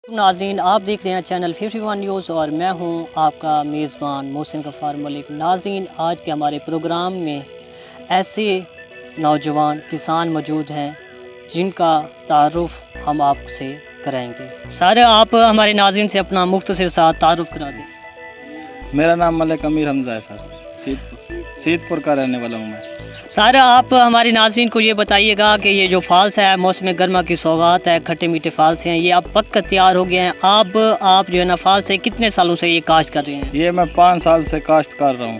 ناظرین، آپ دیکھ رہے ہیں چینل 51 نیوز اور میں ہوں آپ کا میزبان محسن غفار ملک۔ ناظرین، آج کے ہمارے پروگرام میں ایسے نوجوان کسان موجود ہیں جن کا تعارف ہم آپ سے کرائیں گے۔ سارے آپ ہمارے ناظرین سے اپنا مختصر سا تعارف کرا دیں۔ میرا نام ملک امیر حمزہ ہے سر، سید پور کا رہنے والا ہوں میں۔ سر، آپ ہمارے ناظرین کو یہ بتائیے گا کہ یہ جو فالس ہے موسم گرما کی سوغات ہے، کھٹے میٹھے فالس ہیں، یہ اب پک کر تیار ہو گئے ہیں۔ آپ جو ہے نا فالس سے کتنے سالوں سے یہ کاشت کر رہے ہیں؟ یہ میں 5 سال سے کاشت کر رہا ہوں،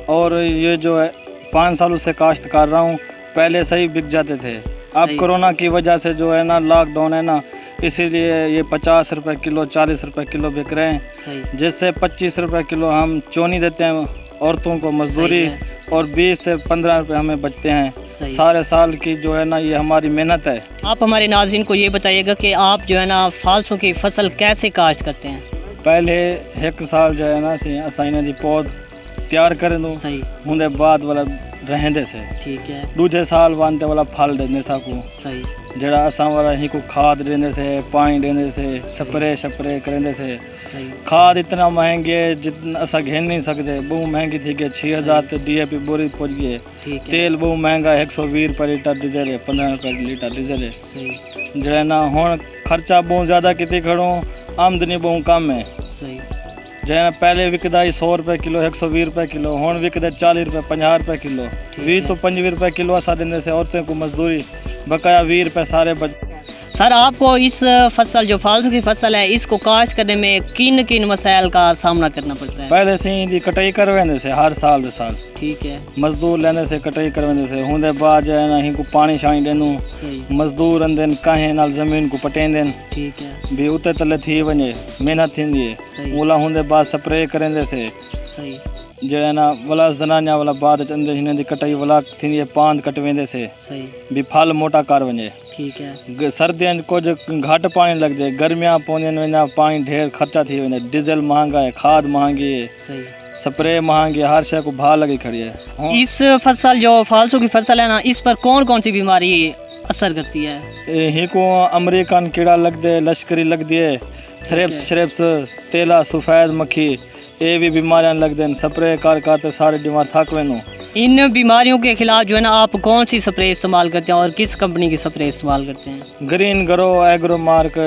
اور یہ جو ہے 5 سالوں سے کاشت کر رہا ہوں۔ پہلے صحیح بک جاتے تھے، اب کرونا کی وجہ سے جو ہے نا لاک ڈاؤن ہے نا، اسی لیے یہ 50 روپے کلو 40 روپے کلو بک رہے ہیں، جس سے 25 روپے کلو ہم چونی دیتے ہیں عورتوں کو مزدوری، اور 20 سے 15 روپے ہمیں بچتے ہیں۔ سارے سال کی جو ہے نا یہ ہماری محنت ہے۔ آپ ہمارے ناظرین کو یہ بتائیے گا کہ آپ جو ہے نا فالسوں کی فصل کیسے کاشت کرتے ہیں؟ پہلے ایک سال جو ہے نا اسائیں دی پود تیار کریں دوں، ہوں بعد والا رہندے سے ٹھیک ہے، دوجے سال وانتے والا پھل دینے ساکو، جڑا اساں والا ہی کو کھاد دینے سے، پانی دینے سے، سپرے کرنے سے۔ کھاد اتنا مہنگی ہے جتنا اساں گھن نہیں سکتے، بہت مہنگی تھی کہ 6000 تے ڈی اے پی بوری پہنچ گئی ہے۔ تیل بہت مہنگا ہے، 120 روپے لیٹر ڈیزل ہے، 15 روپے لیٹر ڈیزل ہے۔ جڑا نا ہن خرچہ بہت زیادہ کیتے کھڑوں، آمدنی بہت کم ہے۔ جہاں پہلے وکدا 100 روپے کلو، 120 روپے کلو، ہوں وکدا 40 روپے 50 روپے کلو، 20 تو 25 روپے کلو اسا دینے سے عورتوں کو مزدوری، بقایا 20 روپے سارے بچ۔ سر، آپ کو اس فصل جو فالسوں کی فصل ہے اس کو کاشت کرنے میں کن مسائل کا سامنا کرنا پڑتا ہے؟ پہلے سے دی کٹائی کروانے سے ہر سال دے سال، ٹھیک ہے، مزدور لینے سے کٹائی کروانے سے، ہوں دے بعد جو ہے نا ہی کو پانی شانی دینوں، مزدور اندن کہیں نال زمین کو پٹین دین، ٹھیک ہے، بھی اتے تلے تھی ونجے محنت تھیندی ہے، اولا ہوں دے بعد سپرے کرنے سے جو ہے نا ولا زنانیاں والا بعد اندر ہن دی کٹائی ولا تھیندی ہے، پاند کٹویندے سے بھی پھل موٹا کر ونجے۔ ٹھیک ہے، سردیاں کچھ گھٹ پانی لگتے، گرمیاں پوندین وینا پانی ڈھیر خرچہ تھی ویندے، ڈیزل مہنگا ہے، کھاد مہنگی ہے، سپرے مہنگی ہے، ہر شے کو بھا لگی کھڑی ہے۔ اس فصل جو فالسوں کی فصل ہے نا، اس پر کون سی بیماری اثر کرتی ہے؟ ہی کو امریکن کیڑا لگ دے، لشکری لگ دیے، تھریپس شریپس، تیلا سفید مکھی، یہ بھی بیماریاں لگ دیں، سپرے کر سارے بیمار تھک وینوں۔ ان بیماریوں کے خلاف جو ہے نا آپ کون سی سپرے استعمال کرتے ہیں اور کس کمپنی کی سپرے استعمال کرتے ہیں؟ گرین گرو ایگرو مارک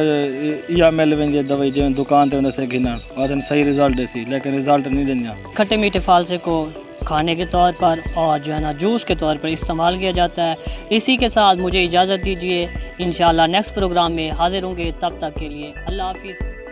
یا مل ویندی دوائی جو دکان تے سے گھنا اور صحیح رزلٹ دے سی، لیکن رزلٹ نہیں دینیا۔ کھٹے میٹھے فالسے کو کھانے کے طور پر اور جو ہے نا جوس کے طور پر استعمال کیا جاتا ہے۔ اسی کے ساتھ مجھے اجازت دیجیے، انشاءاللہ نیکسٹ پروگرام میں حاضر ہوں گے، تب تک کے لیے اللہ حافظ۔